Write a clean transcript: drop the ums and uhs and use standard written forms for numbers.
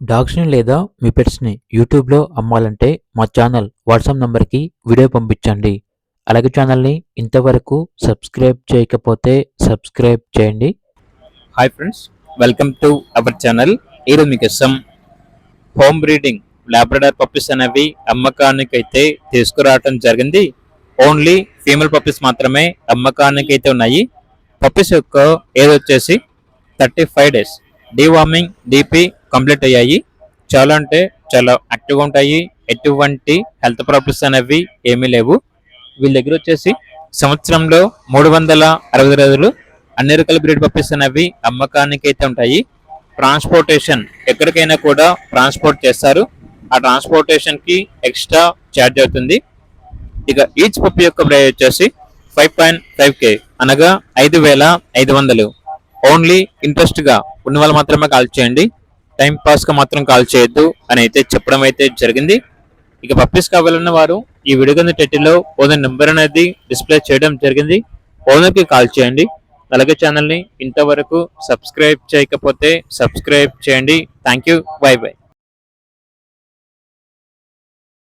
డాగ్స్‌ని లేదా మీ పెట్స్‌ని యూట్యూబ్‌లో అమ్మాలంటే మా ఛానల్ వాట్సాప్ నంబర్‌కి వీడియో పంపించండి. అలాగే ఛానల్‌ని ఇంతవరకు సబ్స్క్రైబ్ చేయకపోతే సబ్స్క్రైబ్ చేయండి. Hi friends, welcome to our channel. ఈరోజు మీకోసం హోమ్ బ్రీడింగ్ లాబ్రడార్ పప్పీస్ అనేవి అమ్మకానికి అయితే తీసుకురావడం జరిగింది. ఓన్లీ ఫీమేల్ పప్పీస్ మాత్రమే అమ్మకానికి అయితే ఉన్నాయి. పప్పీస్ యొక్క ఏజ్ వచ్చేసి 35 డేస్. డీవార్మింగ్ డీపీ కంప్లీట్ అయ్యాయి. చాలా అంటే చాలా యాక్టివ్గా ఉంటాయి. ఎటువంటి హెల్త్ ప్రాబ్లమ్స్ అనేవి ఏమీ లేవు. వీళ్ళ దగ్గర వచ్చేసి సంవత్సరంలో 360 రోజులు అన్ని రకాల బ్రీడ్ పప్పీస్ అనేవి అమ్మకానికి అయితే ఉంటాయి. ట్రాన్స్పోర్టేషన్ ఎక్కడికైనా కూడా ట్రాన్స్పోర్ట్ చేస్తారు. ఆ ట్రాన్స్పోర్టేషన్ కి ఎక్స్ట్రా ఛార్జ్ అవుతుంది. ఇక ఈచ్ పప్పీ యొక్క ప్రైస్ వచ్చేసి 5.5K అనగా 5,500. ఓన్లీ ఇంట్రెస్ట్ గా ఉన్న వాళ్ళు మాత్రమే కాల్ చేయండి. టైం పాస్ గా మాత్రం కాల్ చేయొద్దు అని అయితే చెప్పడం అయితే జరిగింది. ఇక పప్పీస్ కావాలన్న వారు ఈ వీడియో కింద టైటిల్లో ఓనర్ నెంబర్ అనేది డిస్ప్లే చేయడం జరిగింది. ఓనర్ కి కాల్ చేయండి. అలాగే ఛానల్ని ఇంతవరకు సబ్స్క్రైబ్ చేయకపోతే సబ్స్క్రైబ్ చేయండి. Thank you. By by.